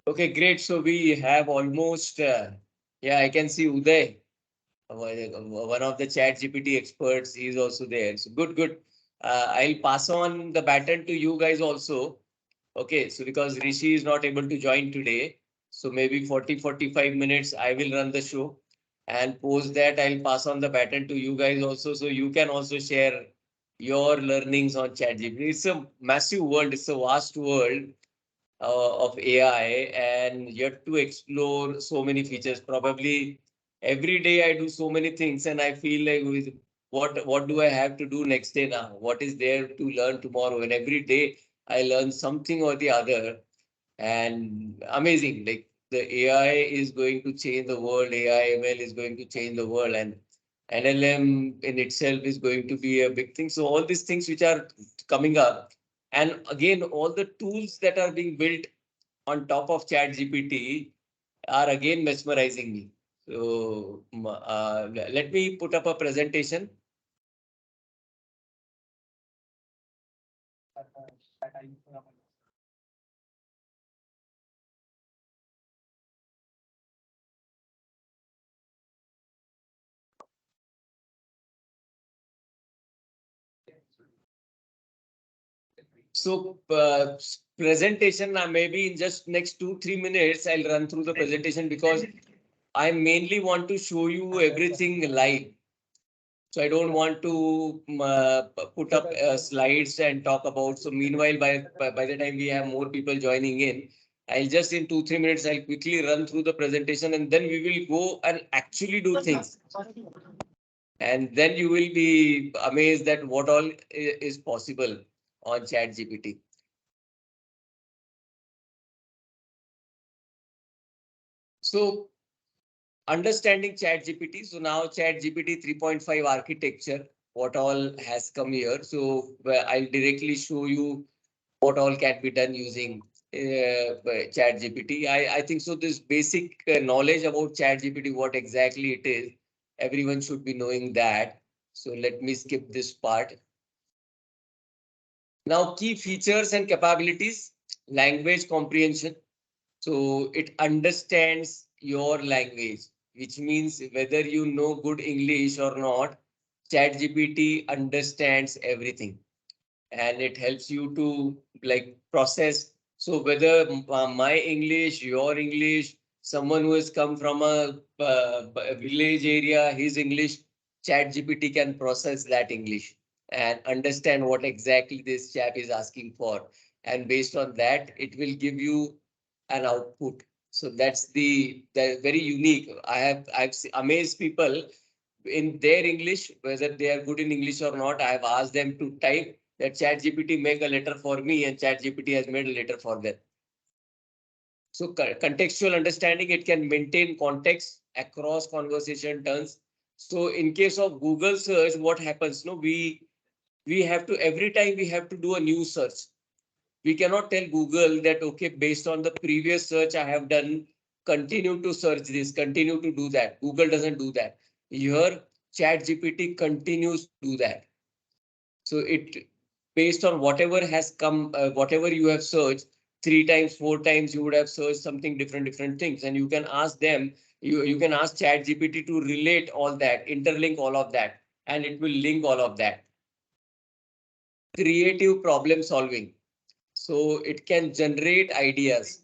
Okay, great. So we have almost, yeah, I can see Uday, one of the Chat GPT experts. He is also there. So good, good. I'll pass on the baton to you guys also. Okay, so because Rishi is not able to join today, so maybe 40-45 minutes I will run the show, and post that I'll pass on the baton to you guys also, so you can also share your learnings on ChatGPT. It's a massive world, it's a vast world of AI, and yet to explore so many features. Probably every day I do so many things, and I feel like with what do I have to do next day now? What is there to learn tomorrow? And every day I learn something or the other, and amazing. Like the AI is going to change the world. AI ML is going to change the world, and NLM in itself is going to be a big thing. So all these things which are coming up, and again all the tools that are being built on top of Chat GPT are again mesmerizing me. So let me put up a presentation. So presentation, maybe in just next 2-3 minutes, I'll run through the presentation because I mainly want to show you everything live. So I don't want to put up slides and talk about. So meanwhile, by the time we have more people joining in, I'll just in 2-3 minutes, I'll quickly run through the presentation, and then we will go and actually do things. And then you will be amazed at what all is possible on Chat GPT. So understanding Chat GPT. So now Chat GPT 3.5 architecture, what all has come here. So I'll directly show you what all can be done using Chat GPT. I think so. This basic knowledge about Chat GPT, what exactly it is, everyone should be knowing that. So let me skip this part. Now, key features and capabilities, language comprehension. So it understands your language, which means whether you know good English or not, ChatGPT understands everything, and it helps you to like process. So whether my English, your English, someone who has come from a village area, his English, ChatGPT can process that English and understand what exactly this chap is asking for. And based on that, it will give you an output. So that's the very unique. I've amazed people in their English, whether they are good in English or not. I have asked them to type that ChatGPT make a letter for me, and ChatGPT has made a letter for them. So contextual understanding, it can maintain context across conversation turns. So in case of Google search, what happens? No, we have to every time we have to do a new search. We cannot tell Google that okay, based on the previous search I have done, continue to search this, continue to do that. Google doesn't do that. Here, ChatGPT continues to do that. So it based on whatever has come, whatever you have searched 3 times, 4 times, you would have searched something different things, and you can ask them. You can ask ChatGPT to relate all that, interlink all of that, and it will link all of that. Creative problem solving. So it can generate ideas.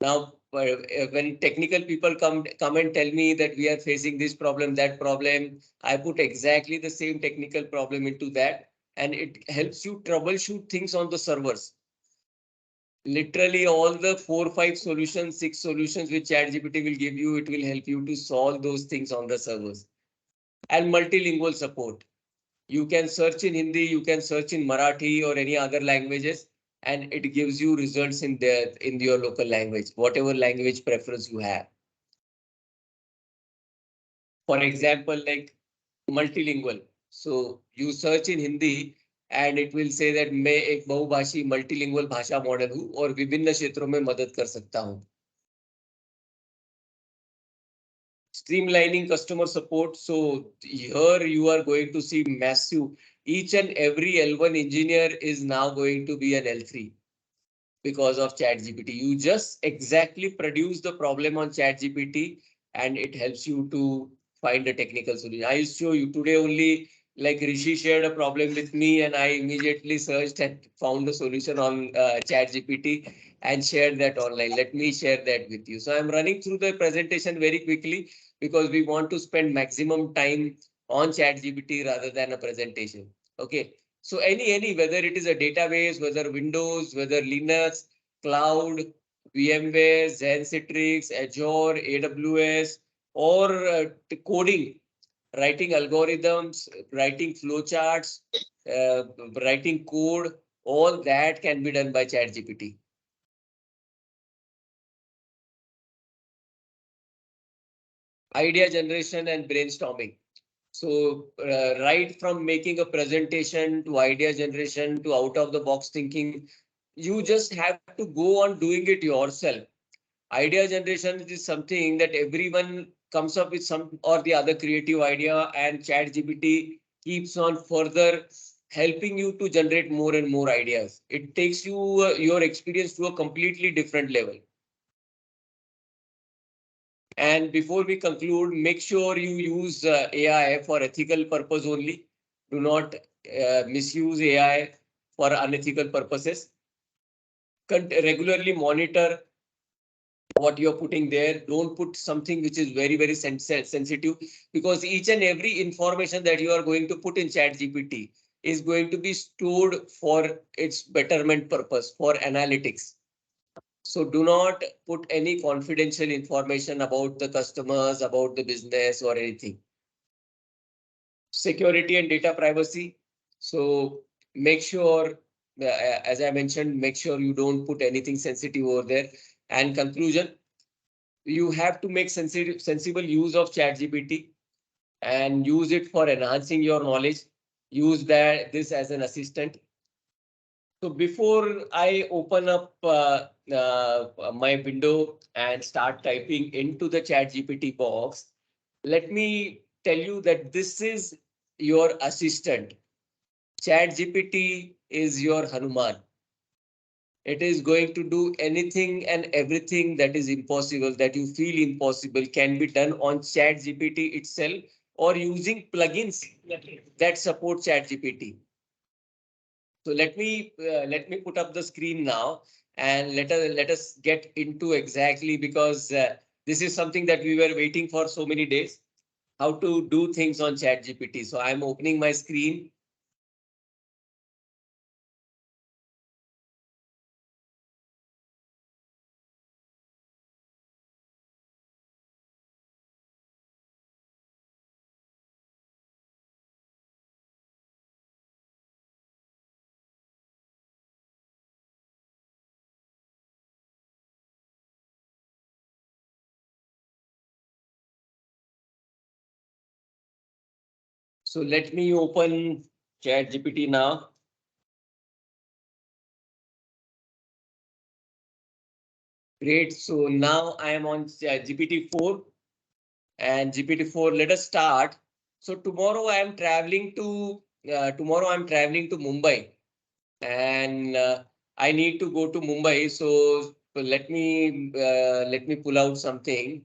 Now, when technical people come and tell me that we are facing this problem, that problem, I put exactly the same technical problem into that, and it helps you troubleshoot things on the servers. Literally all the 4, 5 solutions, 6 solutions which ChatGPT will give you, it will help you to solve those things on the servers. And multilingual support. You can search in Hindi, you can search in Marathi or any other languages, and it gives you results in your local language, whatever language preference you have. For example, like multilingual. So you search in Hindi and it will say that मैं एक बहुभाषी multilingual भाषा model हूँ और विभिन्न क्षेत्रों में मदद कर सकता हूँ. Streamlining customer support. So here you are going to see massive. Each and every L1 engineer is now going to be an L3, because of ChatGPT. You just exactly produce the problem on ChatGPT and it helps you to find a technical solution. I will show you today only, like Rishi shared a problem with me and I immediately searched and found a solution on ChatGPT and shared that online. Let me share that with you. So I'm running through the presentation very quickly because we want to spend maximum time on ChatGPT rather than a presentation. Okay. So whether it is a database, whether Windows, whether Linux, cloud, VMware, Zen-Citrix, Azure, AWS, or coding, writing algorithms, writing flowcharts, writing code, all that can be done by ChatGPT. Idea generation and brainstorming. So right from making a presentation to idea generation to out of the box thinking, you just have to go on doing it yourself. Idea generation is something that everyone comes up with some or the other creative idea, and ChatGPT keeps on further helping you to generate more and more ideas. It takes you your experience to a completely different level. And before we conclude, make sure you use AI for ethical purpose only. Do not misuse AI for unethical purposes. Regularly monitor what you're putting there. Don't put something which is very, very sensitive, because each and every information that you are going to put in ChatGPT is going to be stored for its betterment purpose, for analytics. So do not put any confidential information about the customers, about the business or anything. Security and data privacy. So make sure, as I mentioned, make sure you don't put anything sensitive over there. And conclusion, you have to make sensible use of ChatGPT and use it for enhancing your knowledge. Use this as an assistant. So before I open up my window and start typing into the ChatGPT box, let me tell you that this is your assistant. ChatGPT is your Hanuman. It is going to do anything and everything that is impossible, that you feel impossible, can be done on ChatGPT itself or using plugins that support ChatGPT. So let me put up the screen now and let us get into exactly, because this is something that we were waiting for so many days, how to do things on ChatGPT. So I'm opening my screen. So let me open ChatGPT now. Great. So now I am on GPT-4 and GPT-4. Let us start. So tomorrow I am traveling to Mumbai, and I need to go to Mumbai. So let me pull out something.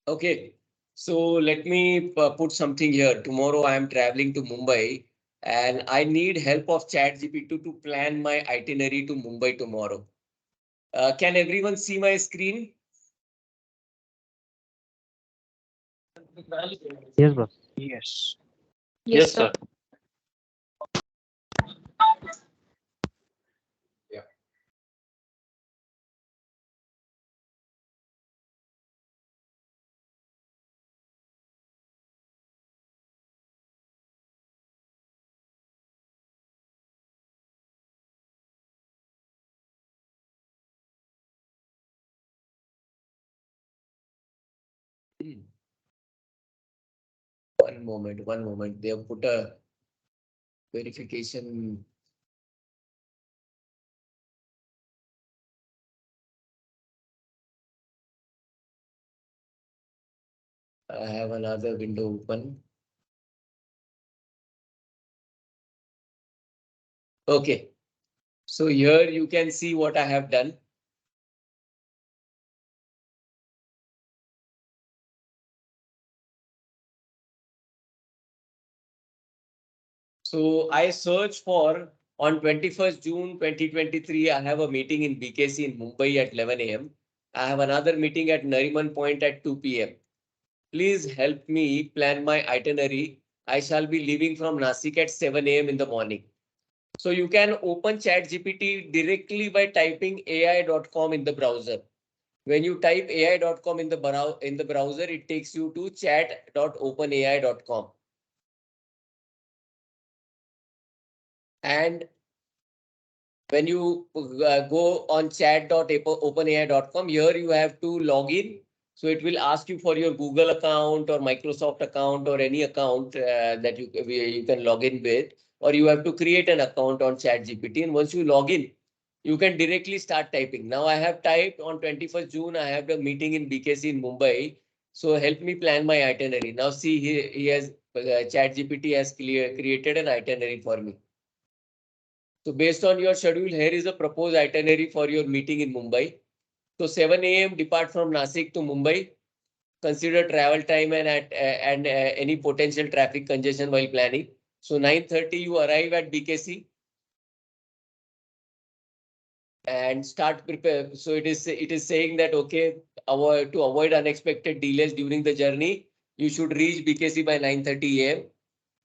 Okay. So let me put something here. Tomorrow I am traveling to Mumbai and I need help of ChatGPT to plan my itinerary to Mumbai tomorrow. Can everyone see my screen? Yes, bro. Yes. Yes, sir. Yeah. One moment. They have put a verification. I have another window open. Okay. So here you can see what I have done. So I search for on 21st June 2023, I have a meeting in BKC in Mumbai at 11 a.m. I have another meeting at Nariman Point at 2 p.m. Please help me plan my itinerary. I shall be leaving from Nasik at 7 a.m. in the morning. So you can open Chat GPT directly by typing ai.com in the browser. When you type ai.com in the browser, it takes you to chat.openai.com. And when you go on chat.openai.com, here you have to log in. So it will ask you for your Google account or Microsoft account or any account that you can log in with, or you have to create an account on Chat GPT. And once you log in, you can directly start typing. Now I have typed on 21st June, I have a meeting in BKC in Mumbai. So help me plan my itinerary. Now see, he has Chat GPT has created an itinerary for me. So based on your schedule, here is a proposed itinerary for your meeting in Mumbai. So 7 a.m. depart from Nasik to Mumbai. Consider travel time and any potential traffic congestion while planning. So 9:30 you arrive at BKC and start prepare. So it is saying that okay, to avoid unexpected delays during the journey, you should reach BKC by 9:30 a.m.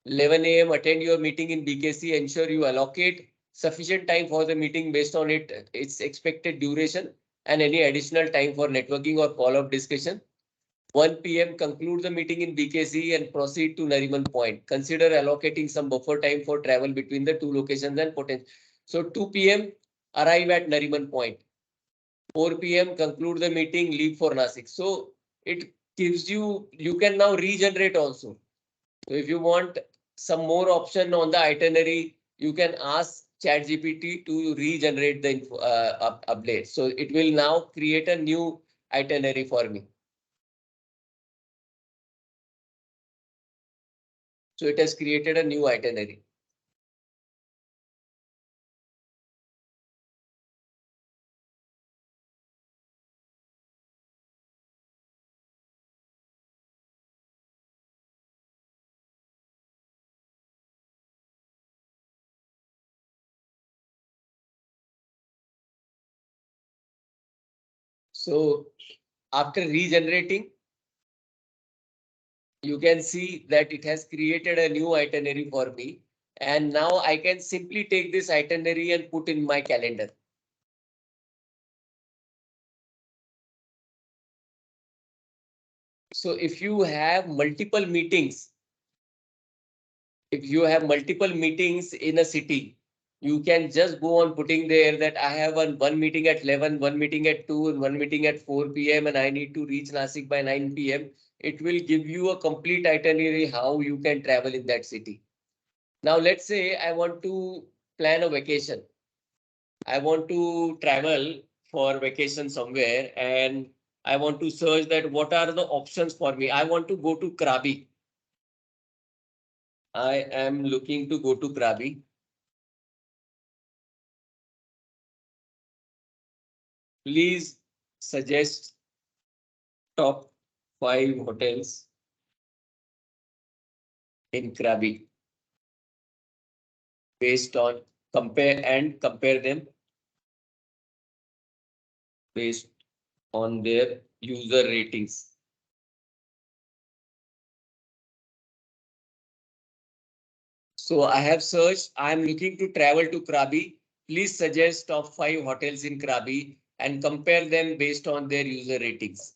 11 a.m. attend your meeting in BKC. Ensure you allocate sufficient time for the meeting based on its expected duration and any additional time for networking or follow-up discussion. 1 p.m. conclude the meeting in BKC and proceed to Nariman Point. Consider allocating some buffer time for travel between the two locations and potential. So 2 p.m. arrive at Nariman Point. 4 p.m. conclude the meeting, leave for Nasik. So it gives you can now regenerate also. So if you want some more option on the itinerary, you can ask ChatGPT to regenerate the update. So it will now create a new itinerary for me. So it has created a new itinerary. So after regenerating, you can see that it has created a new itinerary for me. And now I can simply take this itinerary and put in my calendar. So if you have multiple meetings, in a city, you can just go on putting there that I have one meeting at 11, one meeting at 2, and one meeting at 4 p.m. and I need to reach Nasik by 9 p.m. It will give you a complete itinerary how you can travel in that city. Now, let's say I want to plan a vacation. I want to travel for vacation somewhere and I want to search that what are the options for me. I want to go to Krabi. I am looking to go to Krabi. Please suggest top 5 hotels in Krabi based on compare them based on their user ratings. So I have searched, I am looking to travel to Krabi. Please suggest top 5 hotels in Krabi and compare them based on their user ratings.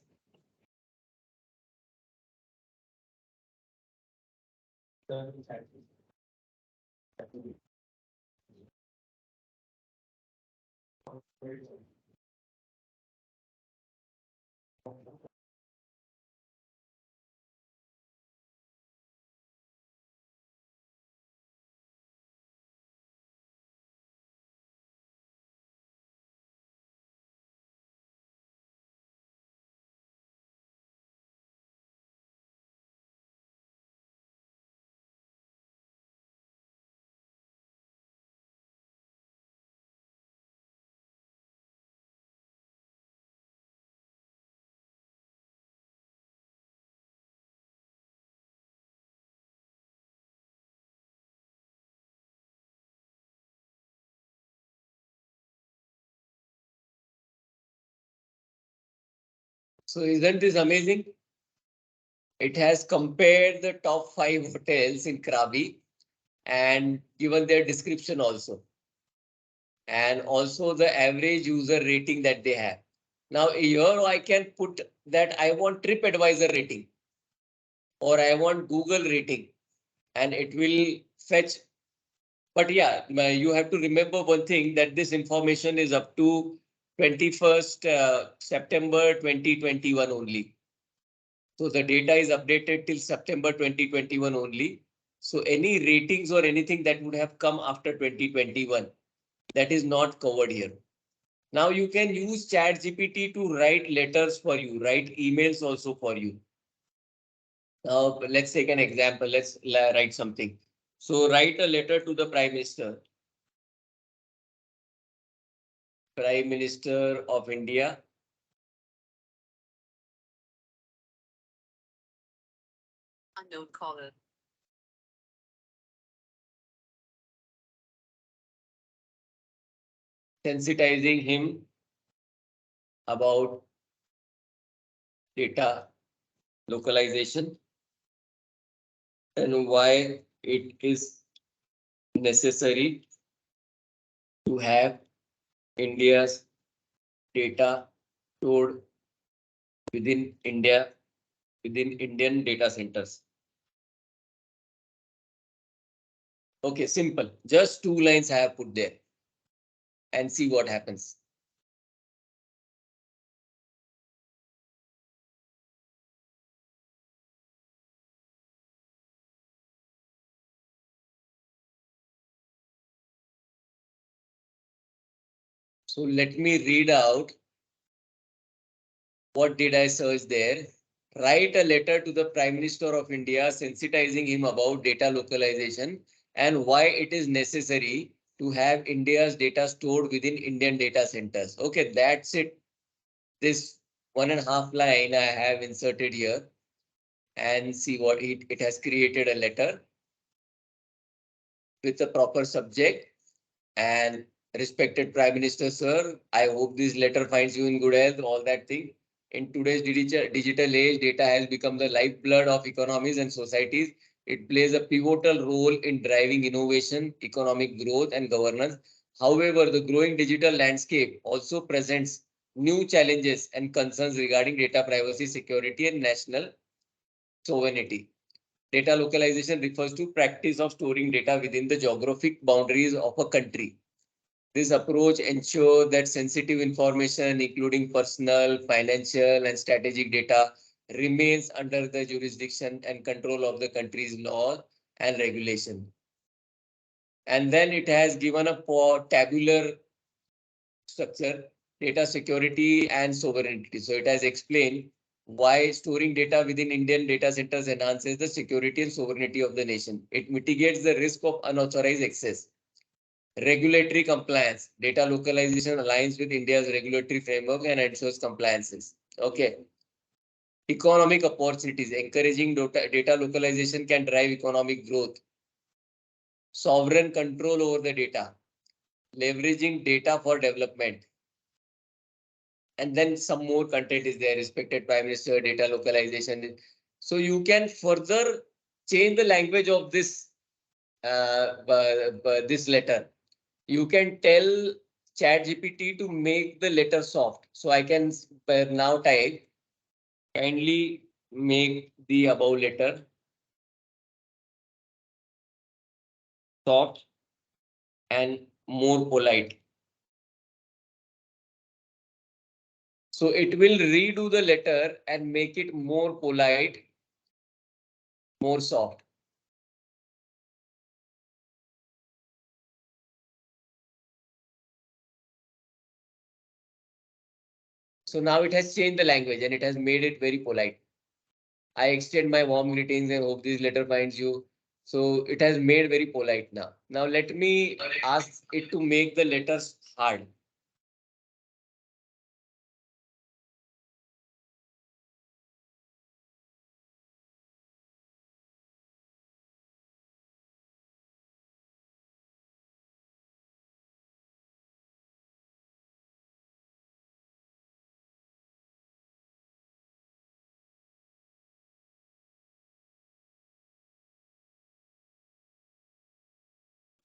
So isn't this amazing? It has compared the top 5 hotels in Krabi and given their description also, and also the average user rating that they have. Now here I can put that I want TripAdvisor rating or I want Google rating, and it will fetch. But yeah, you have to remember one thing, that this information is up to 21st September 2021 only. So the data is updated till September 2021 only. So any ratings or anything that would have come after 2021, that is not covered here. Now you can use Chat GPT to write letters for you, write emails also for you. Now let's take an example. Let's write something. So write a letter to the Prime Minister. Prime Minister of India. Unknown caller. Sensitizing him about data localization and why it is necessary to have India's data stored within India, within Indian data centers. Okay, simple. Just 2 lines I have put there and see what happens. So let me read out. What did I search there? Write a letter to the Prime Minister of India sensitizing him about data localization and why it is necessary to have India's data stored within Indian data centers. Okay, that's it. This 1.5 line I have inserted here, and see what it has created a letter with the proper subject. And respected Prime Minister, sir, I hope this letter finds you in good health, all that thing. In today's digital age, data has become the lifeblood of economies and societies. It plays a pivotal role in driving innovation, economic growth, and governance. However, the growing digital landscape also presents new challenges and concerns regarding data privacy, security, and national sovereignty. Data localization refers to practice of storing data within the geographic boundaries of a country. This approach ensures that sensitive information, including personal, financial, and strategic data, remains under the jurisdiction and control of the country's law and regulation. And then it has given a tabular structure, data security and sovereignty. So it has explained why storing data within Indian data centers enhances the security and sovereignty of the nation. It mitigates the risk of unauthorized access. Regulatory compliance. Data localization aligns with India's regulatory framework and ensures compliances. Okay. Economic opportunities. Encouraging data localization can drive economic growth. Sovereign control over the data. Leveraging data for development. And then some more content is there. Respected Prime Minister, data localization. So you can further change the language of this letter. You can tell Chat GPT to make the letter soft. So I can now type, kindly make the above letter soft and more polite. So it will redo the letter and make it more polite, more soft. So now it has changed the language and it has made it very polite. I extend my warm greetings and hope this letter finds you. So it has made very polite now. Now let me ask it to make the letters hard.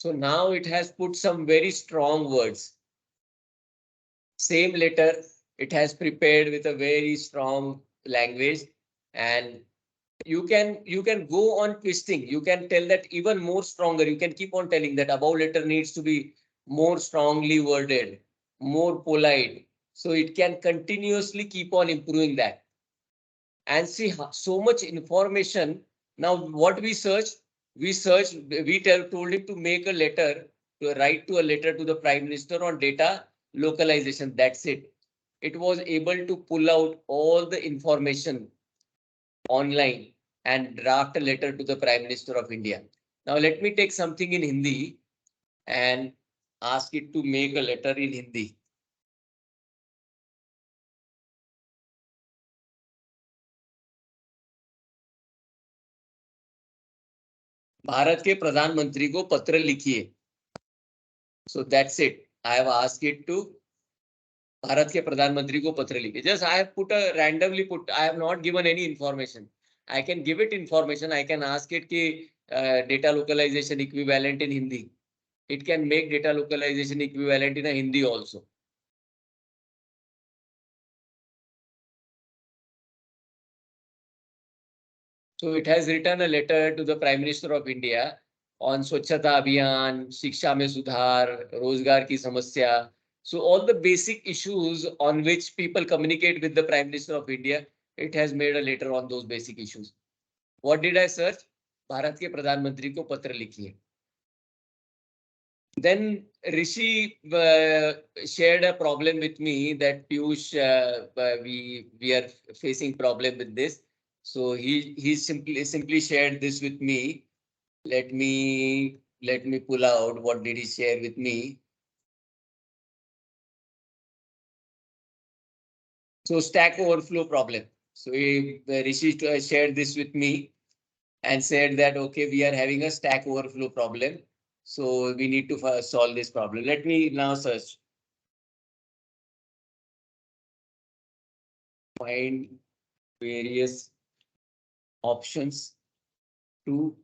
So now it has put some very strong words. Same letter, it has prepared with a very strong language, and you can go on twisting. You can tell that even more stronger. You can keep on telling that above letter needs to be more strongly worded, more polite. So it can continuously keep on improving that. And see so much information. Now what we search, told him to make a letter, to write to a letter to the Prime Minister on data localization. That's it. It was able to pull out all the information online and draft a letter to the Prime Minister of India. Now let me take something in Hindi and ask it to make a letter in Hindi. Bharat के प्रधानमंत्री को पत्र लिखिए. So that's it. I have asked it to Bharat के प्रधानमंत्री को पत्र लिखिए. Just I have put a randomly put. I have not given any information. I can give it information. I can ask it कि data localization equivalent in Hindi. It can make data localization equivalent in a Hindi also. So it has written a letter to the Prime Minister of India on Swachhata Abhiyan, Shiksha mein Sudhar, Rozgar ki Samasya. So all the basic issues on which people communicate with the Prime Minister of India, it has made a letter on those basic issues. What did I search? Bharat के प्रधानमंत्री को पत्र लिखिए. Then Rishi shared a problem with me that Piyush, we are facing problem with this. So he simply shared this with me. Let me pull out what did he share with me. So Stack Overflow problem. So Rishi shared this with me and said that okay, we are having a Stack Overflow problem. So we need to solve this problem. Let me now search. Find various options to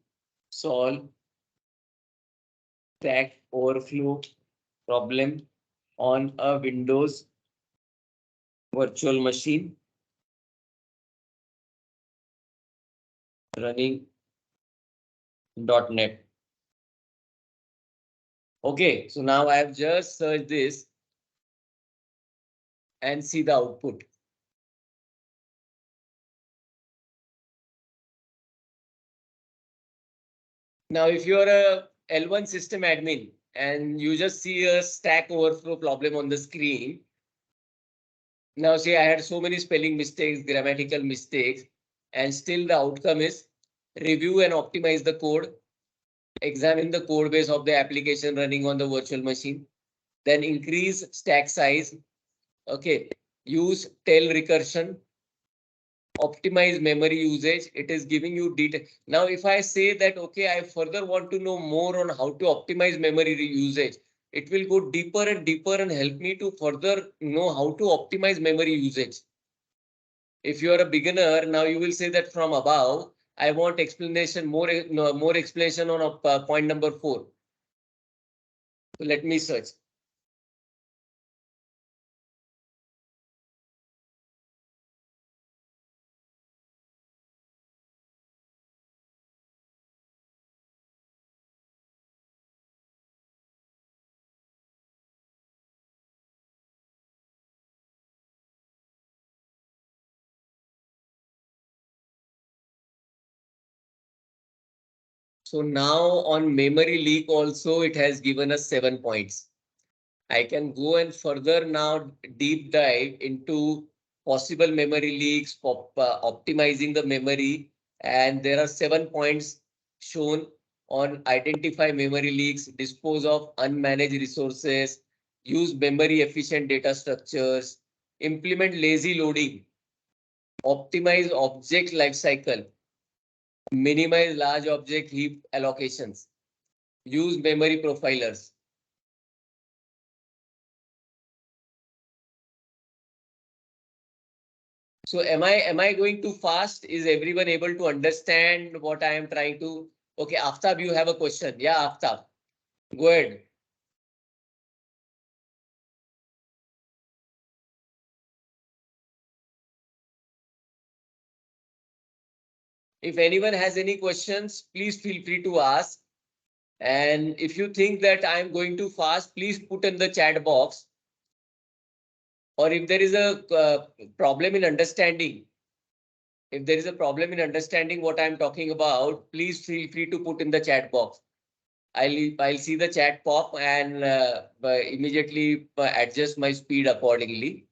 solve Stack Overflow problem on a Windows virtual machine running .NET. Okay, so now I have just searched this and see the output. Now, if you are a L1 system admin and you just see a Stack Overflow problem on the screen, now see I had so many spelling mistakes, grammatical mistakes, and still the outcome is review and optimize the code, examine the code base of the application running on the virtual machine, then increase stack size, okay, use tail recursion, optimize memory usage. It is giving you detail. Now, if I say that, okay, I further want to know more on how to optimize memory usage, it will go deeper and deeper and help me to further know how to optimize memory usage. If you are a beginner, now you will say that from above, I want explanation, more explanation on point number 4. So let me search. So now on memory leak also, it has given us 7 points. I can go and further now deep dive into possible memory leaks, optimizing the memory. And there are 7 points shown on identify memory leaks, dispose of unmanaged resources, use memory efficient data structures, implement lazy loading, optimize object lifecycle, minimize large object heap allocations, use memory profilers. So am I going too fast? Is everyone able to understand what I am trying to? Okay, Aftab, you have a question. Yeah, Aftab. Go ahead. If anyone has any questions, please feel free to ask. And if you think that I'm going too fast, please put in the chat box. Or if there is a problem in understanding, if there is a problem in understanding what I'm talking about, please feel free to put in the chat box. I'll see the chat pop and immediately adjust my speed accordingly.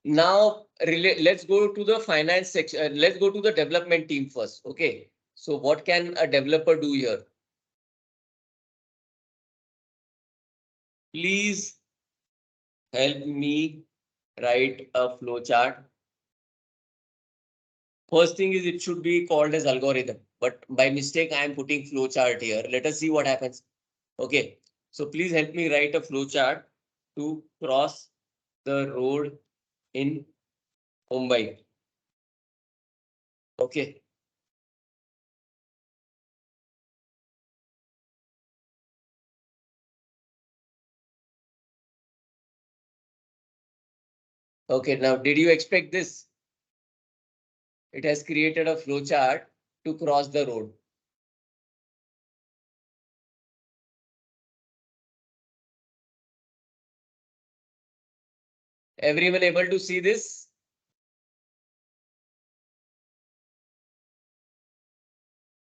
Now, let's go to the finance section. Let's go to the development team first. Okay. So what can a developer do here? Please help me write a flowchart. First thing is it should be called as algorithm, but by mistake I am putting flowchart here. Let us see what happens. Okay. So please help me write a flowchart to cross the road in Mumbai. Okay. Okay. Now, did you expect this? It has created a flowchart to cross the road. Everyone able to see this?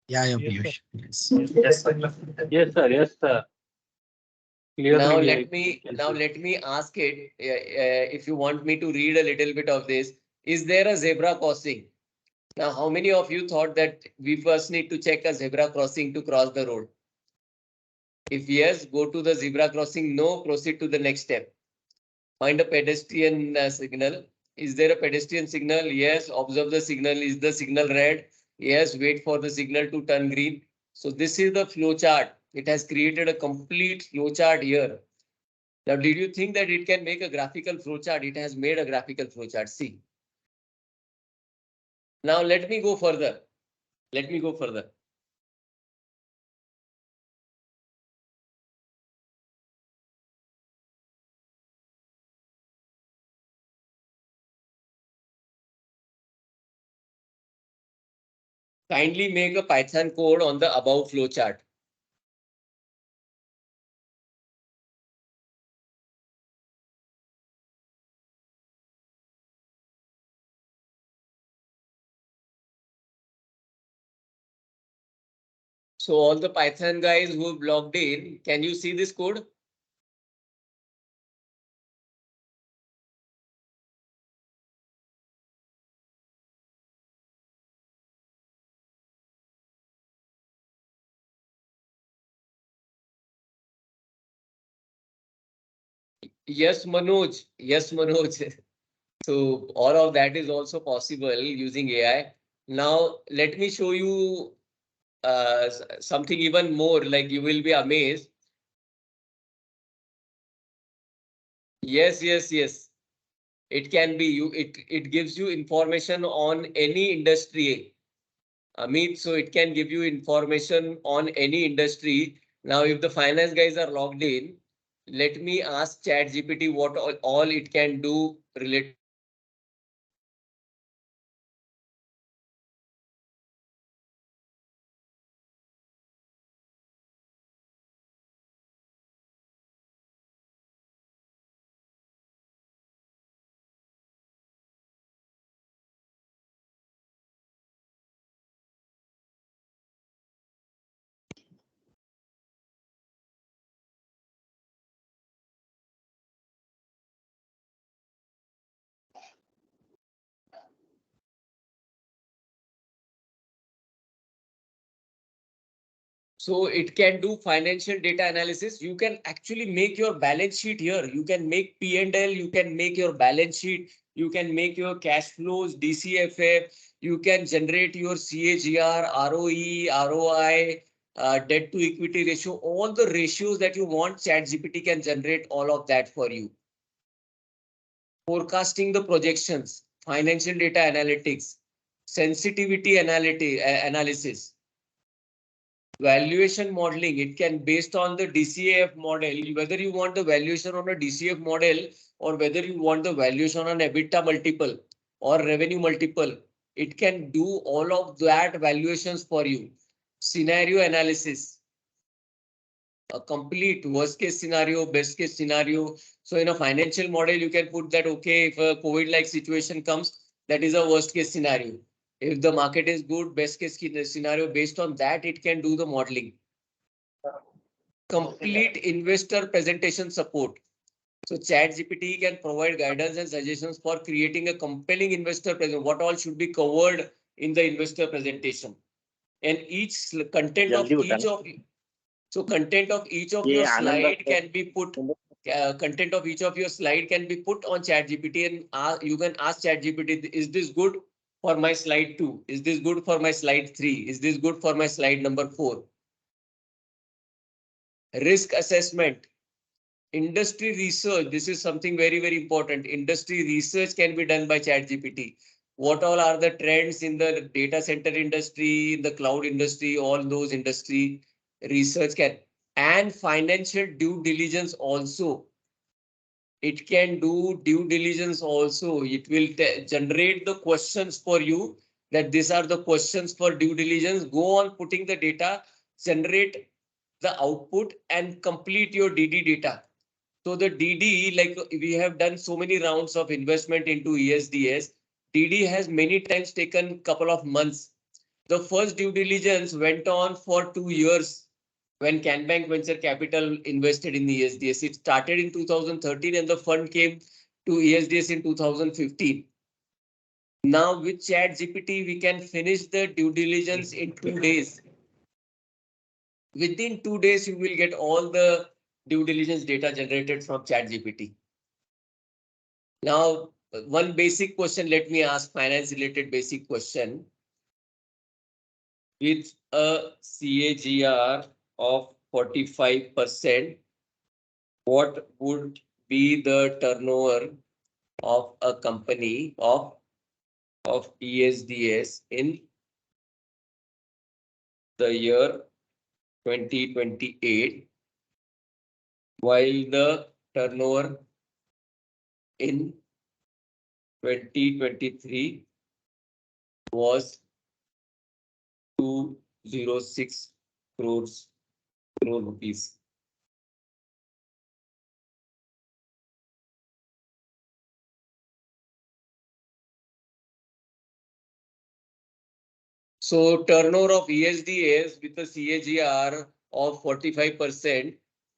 Yeah, yeah, Piyush. Yes. Yes, sir. Yes, sir. Yes, sir. Now Clearly, let I me can now see. let me ask it if you want me to read a little bit of this. Is there a zebra crossing? Now, how many of you thought that we first need to check a zebra crossing to cross the road? If yes, go to the zebra crossing. No, proceed to the next step. Find a pedestrian signal. Is there a pedestrian signal? Yes. Observe the signal. Is the signal red? Yes. Wait for the signal to turn green. So this is the flow chart. It has created a complete flow chart here. Now, did you think that it can make a graphical flow chart? It has made a graphical flow chart. See. Now, let me go further. Let me go further. Kindly make a Python code on the above flow chart. So all the Python guys who have logged in, can you see this code? Yes, Manoj. Yes, Manoj. So all of that is also possible using AI. Now, let me show you something even more, like you will be amazed. Yes, yes, yes. It can be you. It gives you information on any industry. Amit, so it can give you information on any industry. Now, if the finance guys are logged in, let me ask Chat GPT what all it can do related. So it can do financial data analysis. You can actually make your balance sheet here. You can make P&L, you can make your balance sheet, you can make your cash flows, DCFA, you can generate your CAGR, ROE, ROI, debt to equity ratio, all the ratios that you want, ChatGPT can generate all of that for you. Forecasting the projections, financial data analytics, sensitivity analysis. Valuation modeling, it can based on the DCF model, whether you want the valuation on a DCF model or whether you want the valuation on EBITDA multiple or revenue multiple, it can do all of that valuations for you. Scenario analysis, a complete worst case scenario, best case scenario. So in a financial model, you can put that, okay, if a COVID-like situation comes, that is a worst case scenario. If the market is good, best case scenario, based on that, it can do the modeling. Complete investor presentation support. So ChatGPT can provide guidance and suggestions for creating a compelling investor presentation. What all should be covered in the investor presentation, and each content of each of content of each of your slide can be put. Content of each of your slide can be put on ChatGPT, and you can ask ChatGPT, is this good for my slide 2? Is this good for my slide 3? Is this good for my slide number 4? Risk assessment. Industry research, this is something very, very important. Industry research can be done by ChatGPT. What all are the trends in the data center industry, in the cloud industry, all those industry research can. And financial due diligence also. It can do due diligence also. It will generate the questions for you, that these are the questions for due diligence. Go on putting the data, generate the output and complete your DD data. So the DD, like we have done so many rounds of investment into ESDS, DD has many times taken couple of months. The first due diligence went on for 2 years when CanBank Venture Capital invested in ESDS. It started in 2013 and the fund came to ESDS in 2015. Now with ChatGPT, we can finish the due diligence in 2 days. Within 2 days, you will get all the due diligence data generated from ChatGPT. Now, one basic question, let me ask finance related basic question. With a CAGR of 45%, what would be the turnover of a company of ESDS in the year 2028, while the turnover in 2023 was 206 crore rupees. So turnover of ESDS with a CAGR of 45%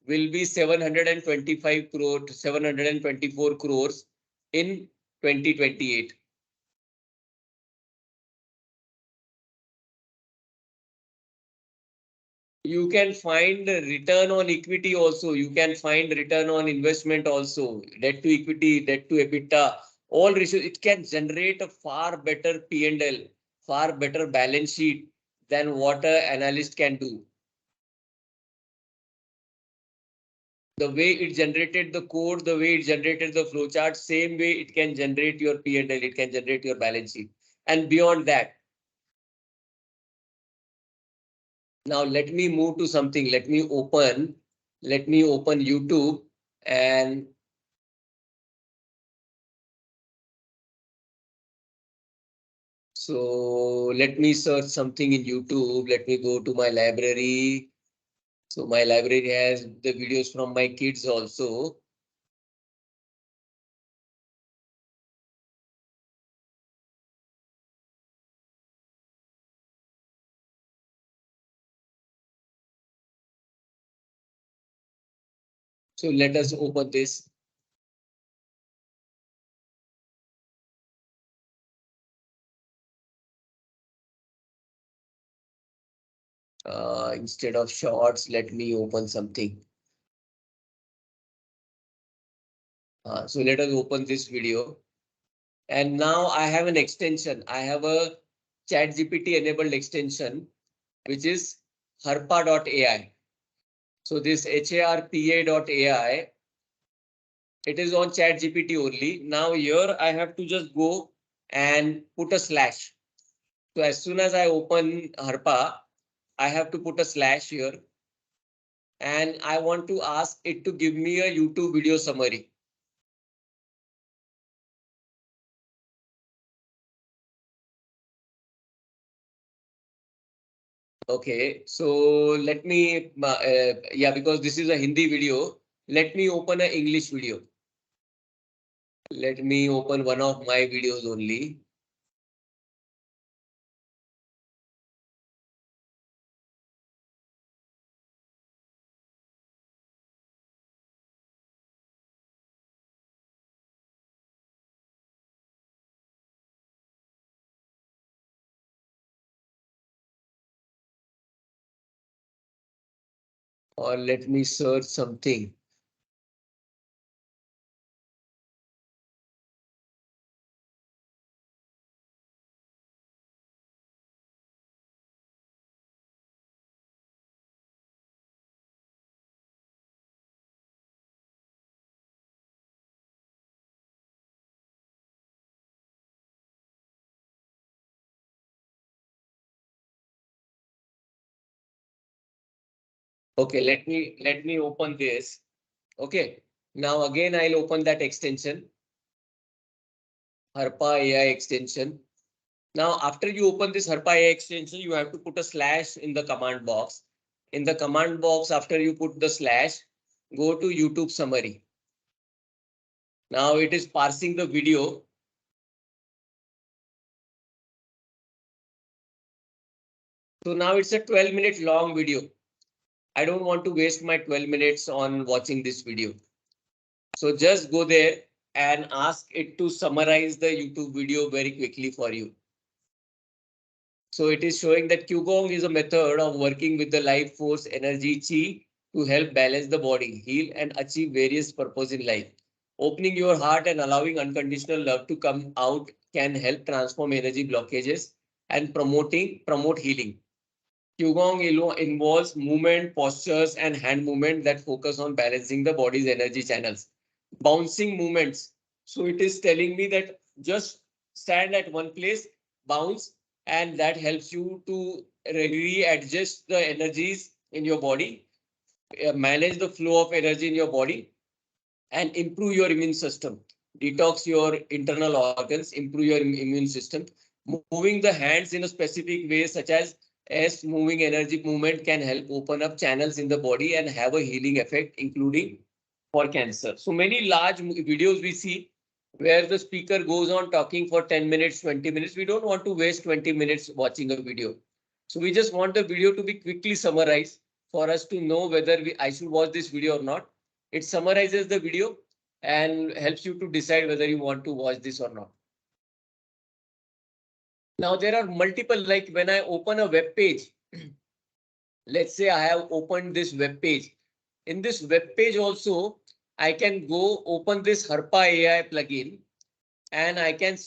will be 725 crore, 724 crores in 2028. You can find return on equity also. You can find return on investment also. Debt to equity, debt to EBITDA, all ratios. It can generate a far better P&L, far better balance sheet than what an analyst can do. The way it generated the code, the way it generated the flowchart, same way it can generate your P&L, it can generate your balance sheet. And beyond that, now let me move to something. Let me open YouTube and so let me search something in YouTube. Let me go to my library. So my library has the videos from my kids also. So let us open this. Instead of shorts, let me open something. So let us open this video. And now I have an extension. I have a ChatGPT enabled extension, which is harpa.ai. So this harpa.ai, it is on ChatGPT only. Now here I have to just go and put a slash. So as soon as I open Harpa, I have to put a slash here. And I want to ask it to give me a YouTube video summary. Okay, so let me, yeah, because this is a Hindi video, let me open an English video. Let me open one of my videos only. Or let me search something. Okay, let me open this. Okay, now again I'll open that extension, Harpa AI extension. Now, after you open this Harpa AI extension, you have to put a slash in the command box. In the command box, after you put the slash, go to YouTube summary. Now it is parsing the video. So now it's a 12-minute long video. I don't want to waste my 12 minutes on watching this video. So just go there and ask it to summarize the YouTube video very quickly for you. So it is showing that Qigong is a method of working with the life force energy chi to help balance the body, heal and achieve various purposes in life. Opening your heart and allowing unconditional love to come out can help transform energy blockages and promote healing. Qigong involves movement, postures, and hand movement that focus on balancing the body's energy channels. Bouncing movements. So it is telling me that just stand at one place, bounce, and that helps you to readjust the energies in your body, manage the flow of energy in your body, and improve your immune system. Detox your internal organs, improve your immune system. Moving the hands in a specific way, such as moving energy movement, can help open up channels in the body and have a healing effect, including for cancer. So many large videos we see where the speaker goes on talking for 10 minutes, 20 minutes. We don't want to waste 20 minutes watching a video. So we just want the video to be quickly summarized for us to know whether I should watch this video or not. It summarizes the video and helps you to decide whether you want to watch this or not. Now there are multiple, like when I open a web page, let's say I have opened this web page. In this web page also, I can go open this Harpa AI plugin and I can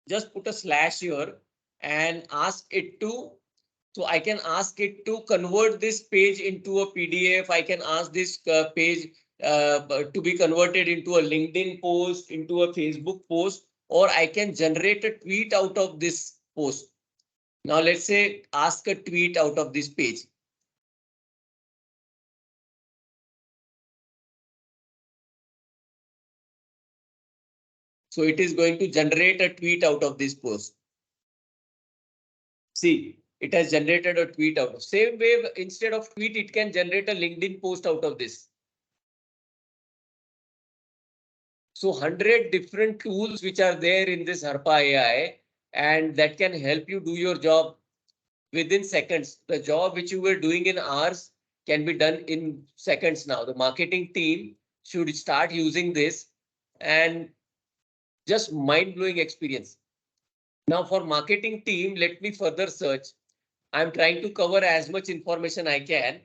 just put a slash here and ask it to, so I can ask it to convert this page into a PDF. I can ask this page to be converted into a LinkedIn post, into a Facebook post, or I can generate a tweet out of this post. Now let's say ask a tweet out of this page. So it is going to generate a tweet out of this post. See, it has generated a tweet out of same way. Instead of tweet, it can generate a LinkedIn post out of this. So 100 different tools which are there in this Harpa AI, and that can help you do your job within seconds. The job which you were doing in hours can be done in seconds now. The marketing team should start using this, and just mind-blowing experience. Now for marketing team, let me further search. I'm trying to cover as much information I can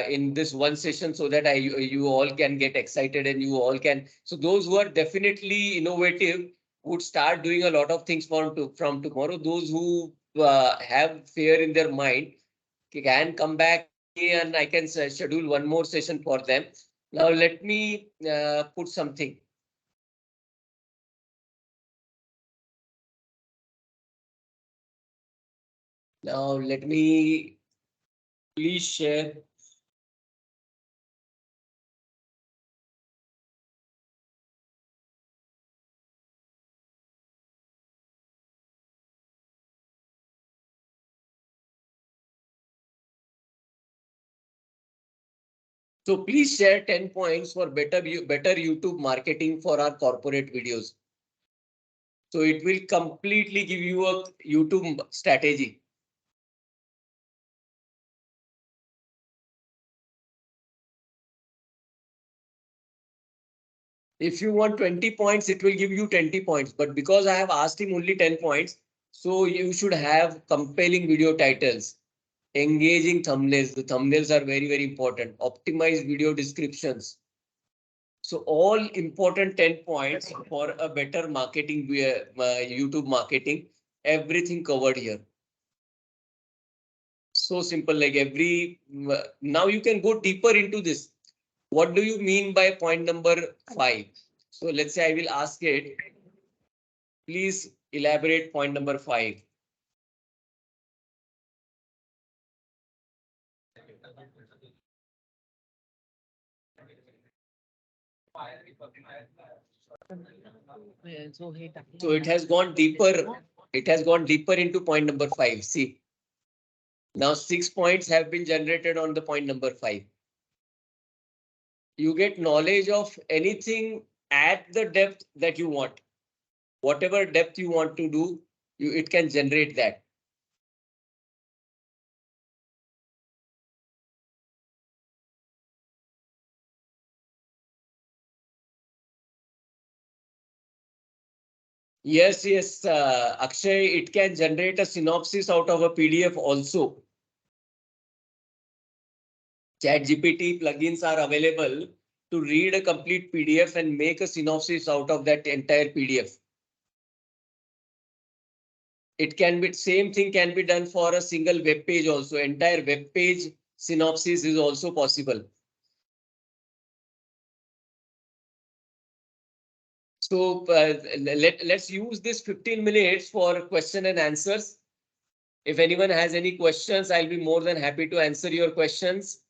in this one session so that you all can get excited and you all can. So those who are definitely innovative would start doing a lot of things from tomorrow. Those who have fear in their mind can come back and I can schedule one more session for them. Now let me put something. Now let me please share. So please share 10 points for better YouTube marketing for our corporate videos. So it will completely give you a YouTube strategy. If you want 20 points, it will give you 20 points. But because I have asked him only 10 points, so you should have compelling video titles, engaging thumbnails. The thumbnails are very, very important. Optimize video descriptions. So all important 10 points for a better marketing, YouTube marketing, everything covered here. So simple, like now you can go deeper into this. What do you mean by point number 5? So let's say I will ask it, please elaborate point number 5. So it has gone deeper. It has gone deeper into point number 5. See, now 6 points have been generated on the point number 5. You get knowledge of anything at the depth that you want. Whatever depth you want to do, it can generate that. Yes, yes, Akshay, it can generate a synopsis out of a PDF also. Chat GPT plugins are available to read a complete PDF and make a synopsis out of that entire PDF. It can be same thing can be done for a single web page also. Entire web page synopsis is also possible. So let's use this 15 minutes for question and answers. If anyone has any questions, I'll be more than happy to answer your questions.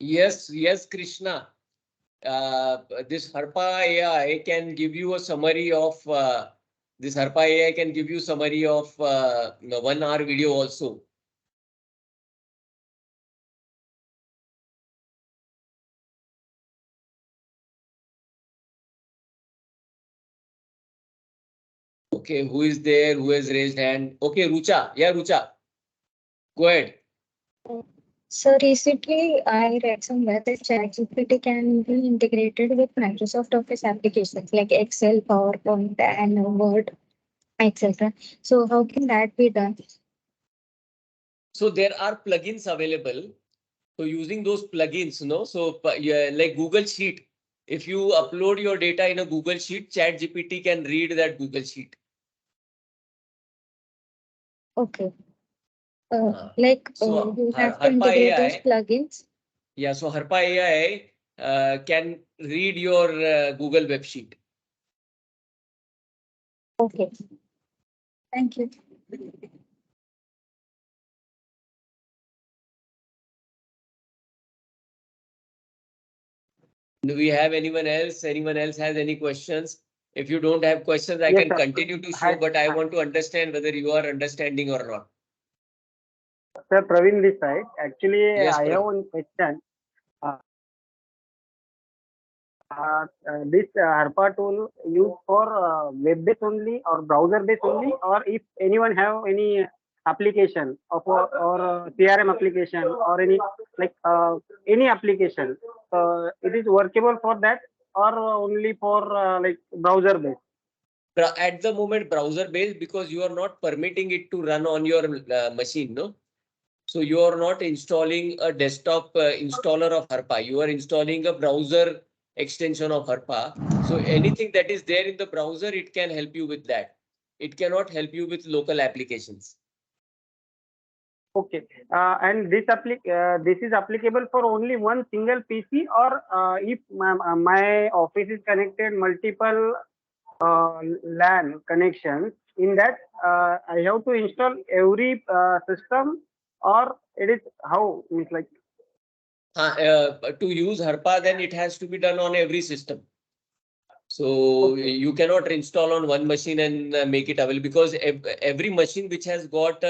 Yes, yes, Krishna. This Harpa AI can give you a summary of this Harpa AI can give you summary of 1 hour video also. Okay, who is there? Who has raised hand? Okay, Rucha. Yeah, Rucha. Go ahead. So recently, I read somewhere that ChatGPT can be integrated with Microsoft Office applications like Excel, PowerPoint, and Word, etc. So how can that be done? So there are plugins available. So using those plugins, so yeah, like Google Sheet. If you upload your data in a Google Sheet, ChatGPT can read that Google Sheet. Okay. So You have to Harpa integrate those AI. plugins. Yeah, so Harpa AI can read your Google web sheet. Okay. Thank you. Do we have anyone else? Anyone else has any questions? If you don't have questions, I Yes, can sir. continue to show, but I want to understand whether you are understanding or not. Sir, Praveen this side. Actually, Yes, I have Praveen. one question. This Harpa tool used for web-based only or browser-based only, or if anyone have any application of or CRM application or any application, it is workable for that or only for browser-based. At the moment, browser based because you are not permitting it to run on your machine, no? So you are not installing a desktop installer of Harpa. You are installing a browser extension of Harpa. So anything that is there in the browser, it can help you with that. It cannot help you with local applications. Okay. And this is applicable for only one single PC, or if my office is connected multiple LAN connections, in that I have to install every system, or it is how means like. To use Harpa, then it has to be done on every system. So Okay. you cannot install on one machine and make it available, because every machine which has got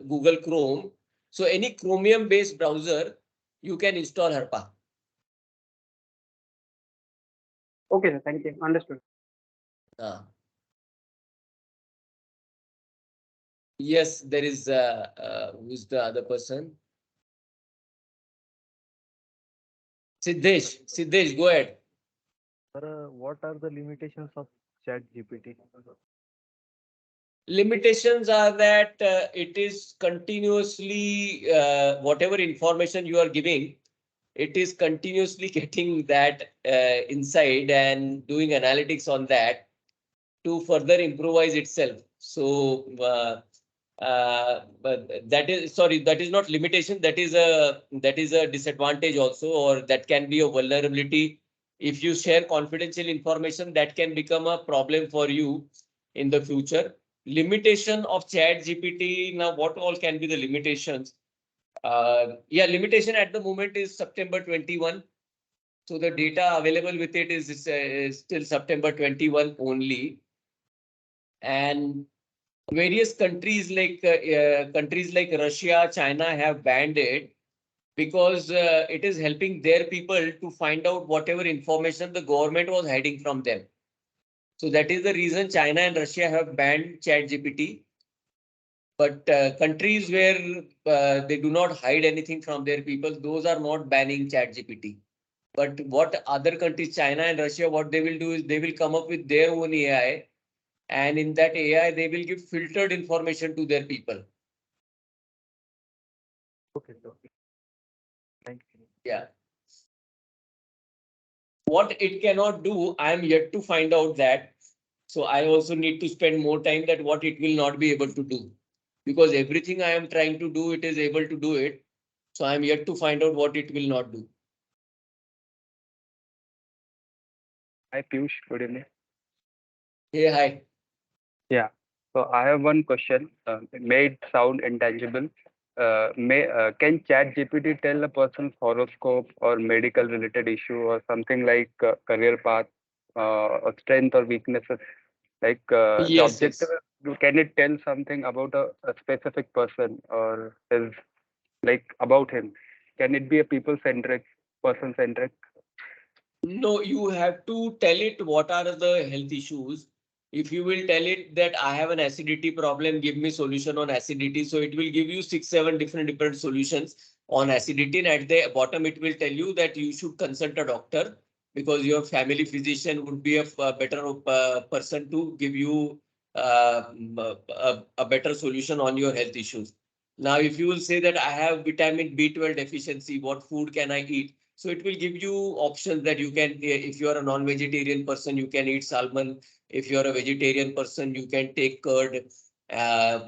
Google Chrome, so any Chromium based browser, you can install Harpa. Okay, sir. Thank you. Understood. Yes, there is who's the other person? Siddesh, go ahead. Sir, what are the limitations of Chat GPT? Limitations are that it is continuously whatever information you are giving, it is continuously getting that inside and doing analytics on that to further improvise itself. So but that is, sorry, that is not limitation, that is a disadvantage also, or that can be a vulnerability. If you share confidential information, that can become a problem for you in the future. Limitation of Chat GPT. Now, what all can be the limitations? Yeah, limitation at the moment is September 21. So the data available with it is still September 21 only. And various countries like Russia, China have banned it, because it is helping their people to find out whatever information the government was hiding from them. So that is the reason China and Russia have banned ChatGPT. But countries where they do not hide anything from their people, those are not banning ChatGPT. But what other countries, China and Russia, what they will do is they will come up with their own AI, and in that AI, they will give filtered information to their people. Okay, sir. Thank you. Yeah. What it cannot do, I am yet to find out that. So I also need to spend more time that what it will not be able to do. Because everything I am trying to do, it is able to do it. So I am yet to find out what it will not do. Hi Piyush, good evening. Hey, hi. Yeah, so I have one question. May it sound intangible. Can Chat GPT tell a person's horoscope or medical related issue or something like career path or strength or weaknesses? Like the Yes, objective, yes. can it tell something about a specific person or his, like about him? Can it be a people centric, person centric? No, you have to tell it what are the health issues. If you will tell it that I have an acidity problem, give me solution on acidity. So it will give you 6, 7 different solutions on acidity. And at the bottom, it will tell you that you should consult a doctor, because your family physician would be a better person to give you a better solution on your health issues. Now, if you will say that I have vitamin B12 deficiency, what food can I eat? So it will give you options that you can, if you are a non-vegetarian person, you can eat salmon. If you are a vegetarian person, you can take curd.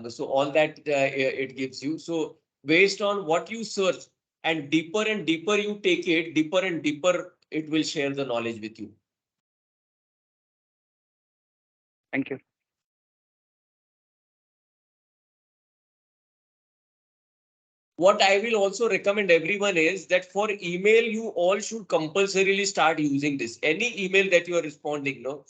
So all that it gives you. So based on what you search, and deeper you take it, deeper and deeper it will share the knowledge with you. Thank you. What I will also recommend everyone is that for email, you all should compulsorily start using this. Any email that you are responding, no,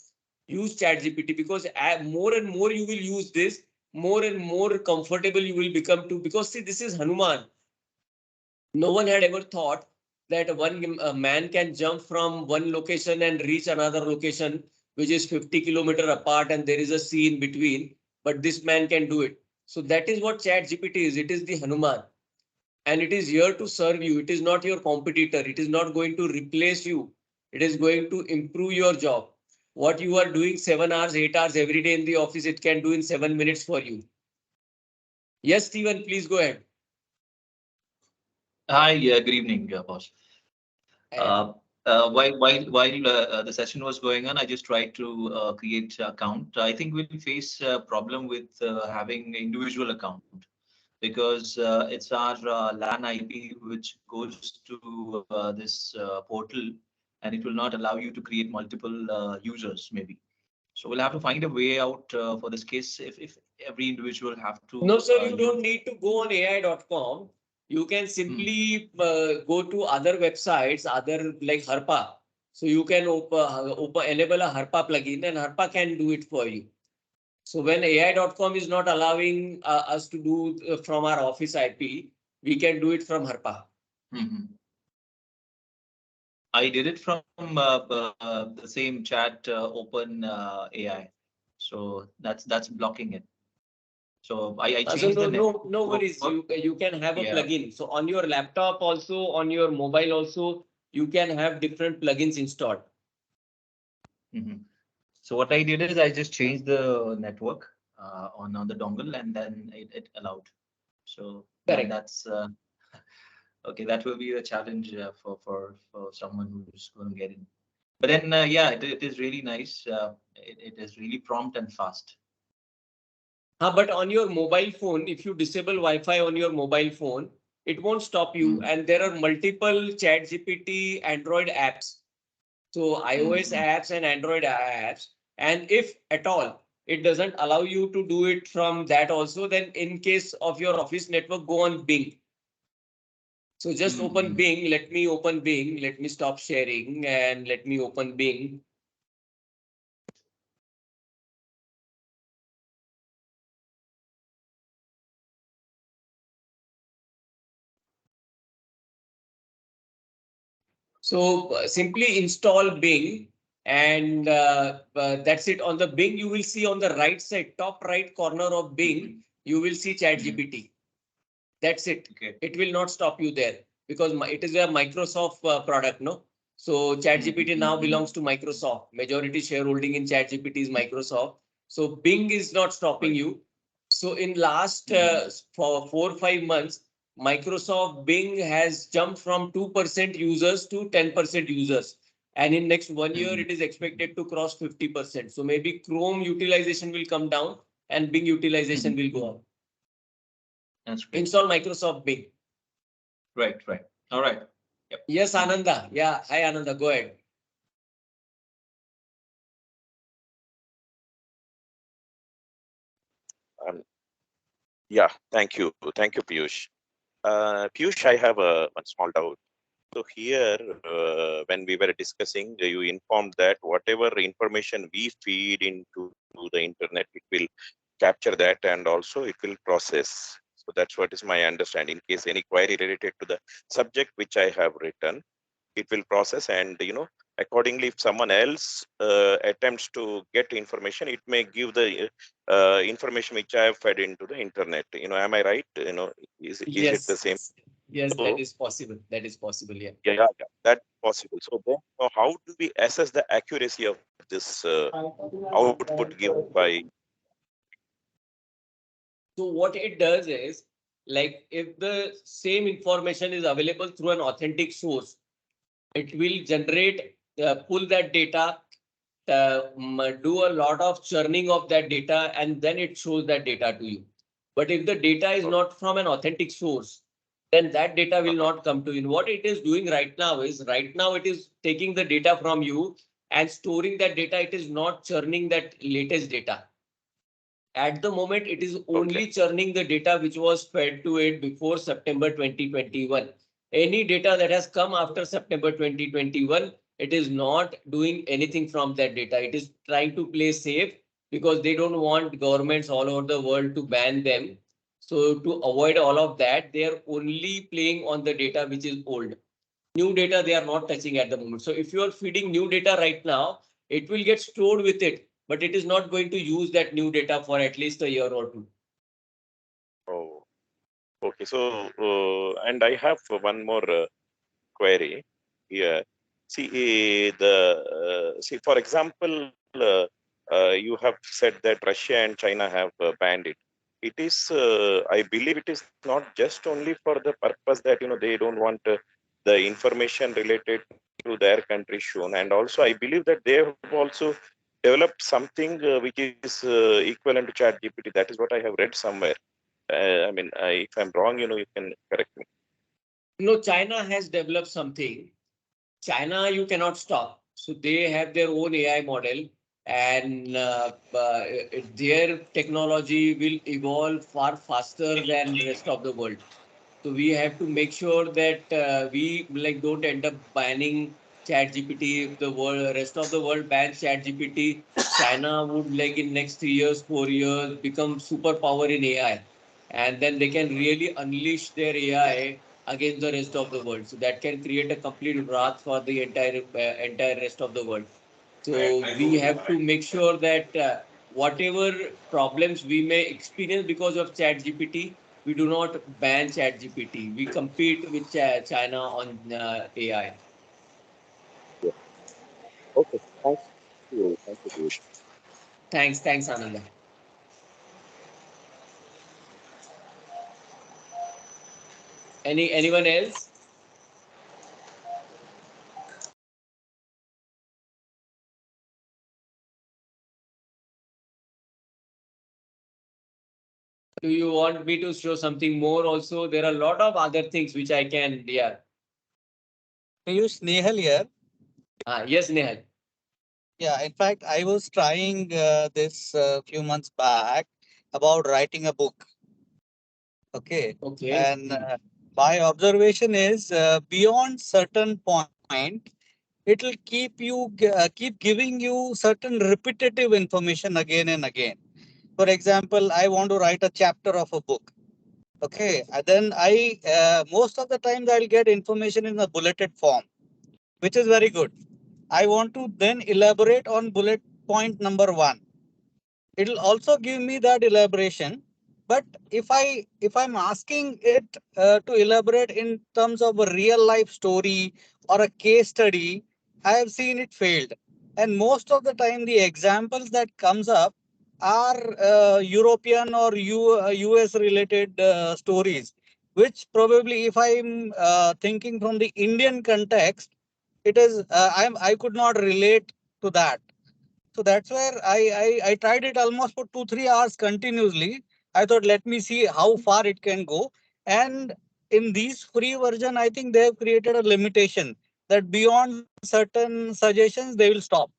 use ChatGPT, because more and more you will use this, more and more comfortable you will become to, because see, this is Hanuman. No one had ever thought that one man can jump from one location and reach another location, which is 50 kilometers apart, and there is a sea in between, but this man can do it. So that is what ChatGPT is. It is the Hanuman. And it is here to serve you. It is not your competitor. It is not going to replace you. It is going to improve your job. What you are doing 7 hours, 8 hours every day in the office, it can do in 7 minutes for you. Yes, Stephen, please go ahead. Hi, good evening, boss. While the session was going on, I just tried to create an account. I think we'll face a problem with having individual account because it's our LAN IP which goes to this portal, and it will not allow you to create multiple users maybe. So we'll have to find a way out for this case if every individual have to. No, sir, you don't need to go on AI.com. You can simply go to other websites, other like Harpa. So you can enable a Harpa plugin and Harpa can do it for you. So when AI.com is not allowing us to do from our office IP, we can do it from Harpa. I did it from the same chat open AI. So that's blocking it. So I So changed the no worries. You can have a plugin. So on your laptop also, on your mobile also, you can have different plugins installed. So what I did is I just changed the network on the dongle, and then it allowed. So that's okay. That will be a challenge for someone who's going to get in. But then yeah, it is really nice. It is really prompt and fast. But on your mobile phone, if you disable Wi-Fi on your mobile phone, it won't stop you. And there are multiple Chat GPT Android apps. So iOS apps and Android apps. And if at all it doesn't allow you to do it from that also, then in case of your office network, go on Bing. So just open Bing. Let me open Bing. Let me stop sharing and let me open Bing. So simply install Bing and that's it. On the Bing, you will see on the right side, top right corner of Bing, you will see Chat GPT. That's it. Okay. It will not stop you there because it is a Microsoft product, no? So Chat GPT now belongs to Microsoft. Majority shareholding in Chat GPT is Microsoft. So Bing is not stopping you. So in last for 4 or 5 months, Microsoft Bing has jumped from 2% users to 10% users. And in next 1 year, it is expected to cross 50%. So maybe Chrome utilization will come down and Bing utilization will go up. That's great. Install Microsoft Bing. Right. All right. Yep. Yes, Ananda. Yeah. Hi, Ananda. Go ahead. Yeah, thank you. Thank you, Piyush. Piyush, I have one small doubt. So here, when we were discussing, you informed that whatever information we feed into the internet, it will capture that and also it will process. So that's what is my understanding. In case any query related to the subject which I have written, it will process, and accordingly, if someone else attempts to get information, it may give the information which I have fed into the internet. Am I right? Is it the same? Yes, So, that is possible. That is possible. Yeah. yeah, that's possible. So then, how do we assess the accuracy of this output given by? So what it does is, like, if the same information is available through an authentic source, it will generate, pull that data, do a lot of churning of that data, and then it shows that data to you. But if the data is not from an authentic source, then that data will not come to you. What it is doing right now is, it is taking the data from you and storing that data. It is not churning that latest data. At the moment, it is only churning the data which was fed to it before September 2021. Any data that has come after September 2021, it is not doing anything from that data. It is trying to play safe because they don't want governments all over the world to ban them. So to avoid all of that, they are only playing on the data which is old. New data they are not touching at the moment. So if you are feeding new data right now, it will get stored with it, but it is not going to use that new data for at least a year or two. Oh, okay. So, and I have one more query here. See, see, for example, you have said that Russia and China have banned it. It is, I believe, it is not just only for the purpose that they don't want the information related to their country shown. And also, I believe that they have also developed something which is equivalent to Chat GPT. That is what I have read somewhere. I mean, if I'm wrong, you can correct me. No, China has developed something. China, you cannot stop. So they have their own AI model, and their technology will evolve far faster than the rest of the world. So we have to make sure that we like don't end up banning Chat GPT. If the world, rest of the world bans Chat GPT, China would like in next 3 years, 4 years become superpower in AI, and then they can really unleash their AI against the rest of the world. So that can create a complete wrath for the entire rest of the world. So we have to make sure that whatever problems we may experience because of Chat GPT, we do not ban Chat GPT. We compete with China on AI. Yeah. Okay. Thank you. Thank you, Piyush. Thanks, Ananda. Anyone else? Do you want me to show something more also? There are a lot of other things which I can, yeah. Piyush, Nehal here. Yes, Nehal. Yeah, in fact, I was trying this few months back about writing a book. Okay. Okay. And my observation is beyond certain point, it'll keep giving you certain repetitive information again and again. For example, I want to write a chapter of a book. Okay. And then I most of the times I'll get information in a bulleted form, which is very good. I want to then elaborate on bullet point number 1. It'll also give me that elaboration. But if I'm asking it to elaborate in terms of a real life story or a case study, I have seen it failed. And most of the time, the examples that comes up are European or US related stories, which probably, if I'm thinking from the Indian context, it is I could not relate to that. So that's where I tried it almost for 2-3 hours continuously. I thought, let me see how far it can go. And in these free version, I think they have created a limitation that beyond certain suggestions, they will stop.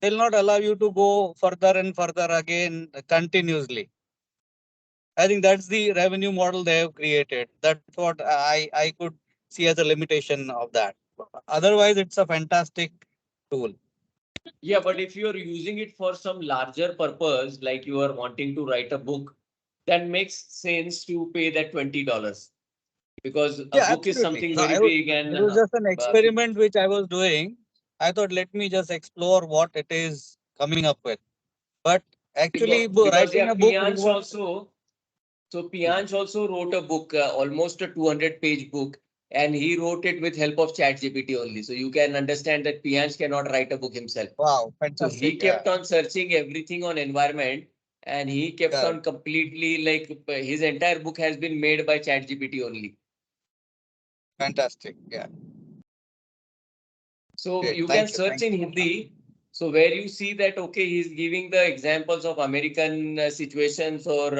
They'll not allow you to go further and further again continuously. I think that's the revenue model they have created. That's what I could see as a limitation of that. Otherwise, it's a fantastic tool. Yeah, but if you are using it for some larger purpose, like you are wanting to write a book, that makes sense to pay that $20 because a Yeah, book is absolutely. something No, very big and it was just an experiment which I was doing. I thought, let me just explore what it is coming up with. But actually, because writing yeah, a book Piyansh requires. also. So Piyansh also wrote a book, almost a 200-page book, and he wrote it with help of ChatGPT only. So you can understand that Piyansh cannot write a book himself. Wow, So he fantastic. kept Yeah, on searching everything on environment, and he kept correct. on completely like his entire book has been made by ChatGPT only. Fantastic. Yeah. So Great. you can Thank you. search Thank in you. Hindi. So where you see that, okay, he's giving the examples of American situations or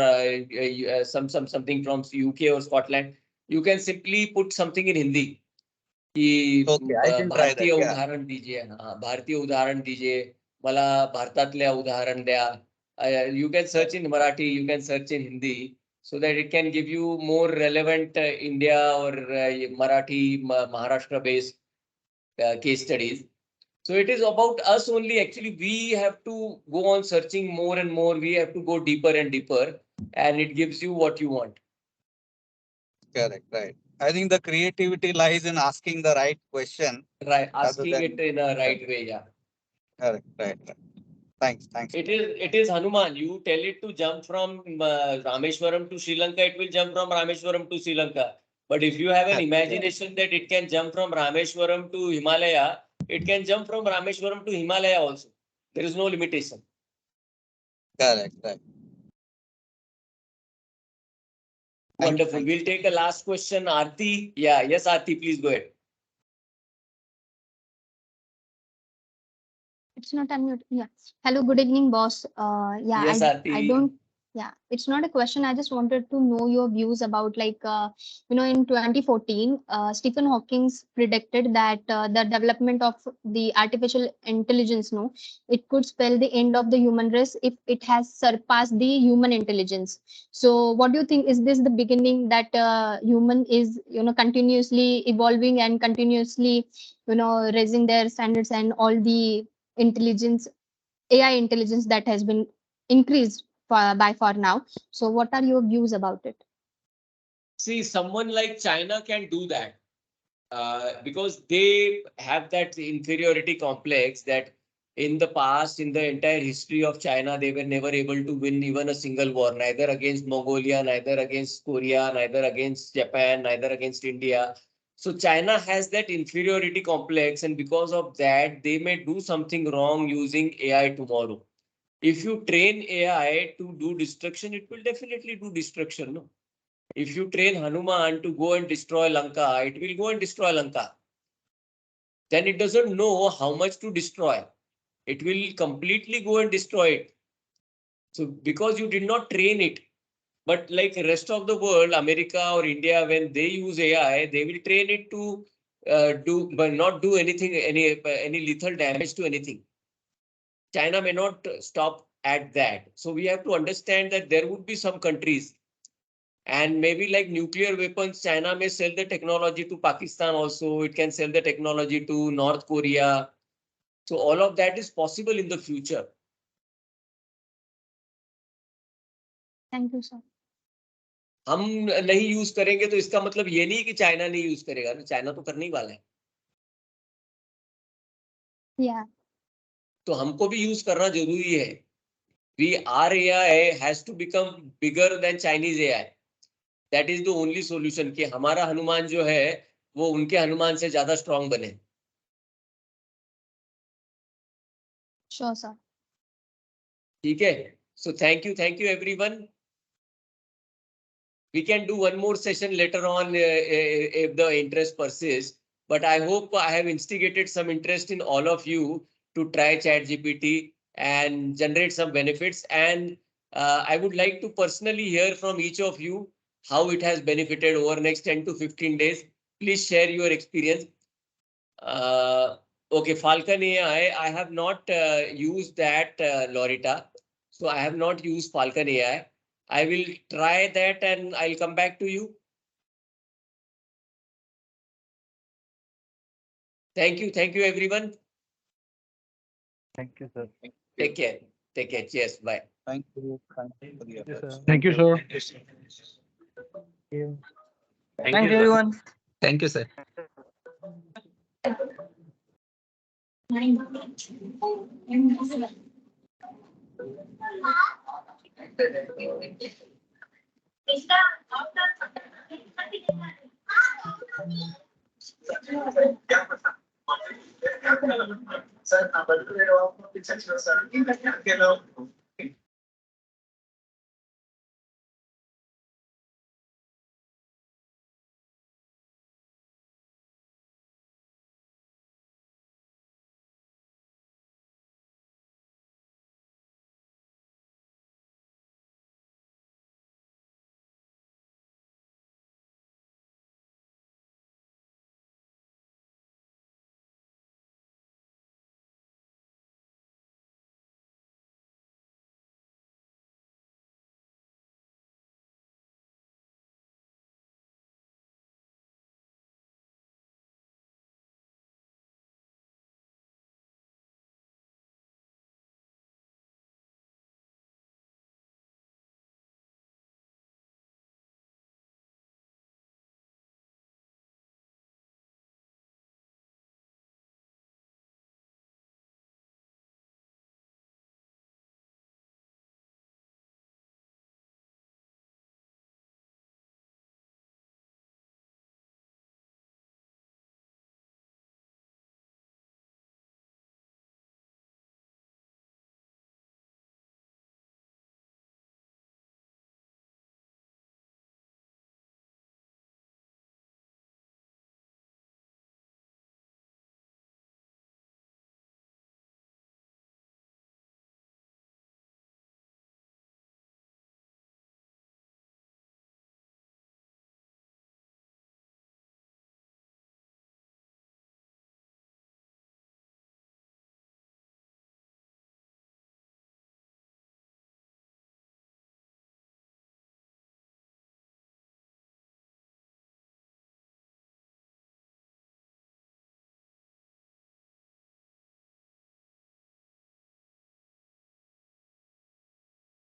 something from UK or Scotland. You can simply put something in Hindi. की Okay, I can try that. भारतीय Yeah. उदाहरण दीजिए भारतीय उदाहरण दीजिए मला भारतातल्या उदाहरण द्या you can search in Marathi, you can search in Hindi so that it can give you more relevant India or Marathi Maharashtra based case studies. So it is about us only. Actually, we have to go on searching more and more. We have to go deeper and deeper, and it gives you what you want. Correct. Right. I think the creativity lies in asking the right question Right, rather asking it than. in a right way. Yeah. Correct. Right. Right. Thanks. Thanks. It is Hanuman. You tell it to jump from Rameshwaram to Sri Lanka, it will jump from Rameshwaram to Sri Lanka. But if you have an imagination that it can jump from Rameshwaram to Himalaya, it can jump from Rameshwaram to Himalaya also. There is no limitation. Correct. Right. Wonderful. We'll take a last question. Aarti. Yeah. Yes, Aarti, please go ahead. It's not unmute. Yeah. Hello, good evening, boss. Yeah, Yes, I Aarti. don't. Yeah, it's not a question. I just wanted to know your views about in 2014, Stephen Hawking predicted that the development of the artificial intelligence, no, it could spell the end of the human race if it has surpassed the human intelligence. So, what do you think? Is this the beginning that human is, continuously evolving and continuously, raising their standards and all the intelligence, AI intelligence that has been increased by far now. So, what are your views about it? See, someone like China can do that because they have that inferiority complex that in the past, in the entire history of China, they were never able to win even a single war, neither against Mongolia, neither against Korea, neither against Japan, neither against India. So China has that inferiority complex, and because of that, they may do something wrong using AI tomorrow. If you train AI to do destruction, it will definitely do destruction. No? If you train Hanuman to go and destroy Lanka, it will go and destroy Lanka. Then it doesn't know how much to destroy. It will completely go and destroy it. So because you did not train it, but like the rest of the world, America or India, when they use AI, they will train it to but not do anything, any lethal damage to anything. China may not stop at that. So we have to understand that there would be some countries, and maybe like nuclear weapons, China may sell the technology to Pakistan also. It can sell the technology to North Korea. So all of that is possible in the future. Thank you, sir. हम नहीं use करेंगे तो इसका मतलब ये नहीं कि China नहीं यूज करेगा ना, चाइना तो करने ही वाला है. Yeah. तो हमको भी यूज करना जरूरी है. Our AI has to become bigger than Chinese AI. That is the only solution कि हमारा हनुमान जो है वो उनके हनुमान से ज्यादा स्ट्रांग बने. Sure, sir. ठीक है. So thank you everyone. We can do one more session later on if the interest persists. But I hope I have instigated some interest in all of you to try ChatGPT and generate some benefits. And I would like to personally hear from each of you how it has benefited over next 10 to 15 days. Please share your experience. Okay, Falcon AI, I have not used that, Lorita. So I have not used Falcon AI. I will try that and I'll come back to you. Thank you everyone. Thank you, sir. Take care. Cheers. Bye. Thank you. Thank you, sir. Thank you, sir. Thanks, everyone. Thank you, sir. Sir,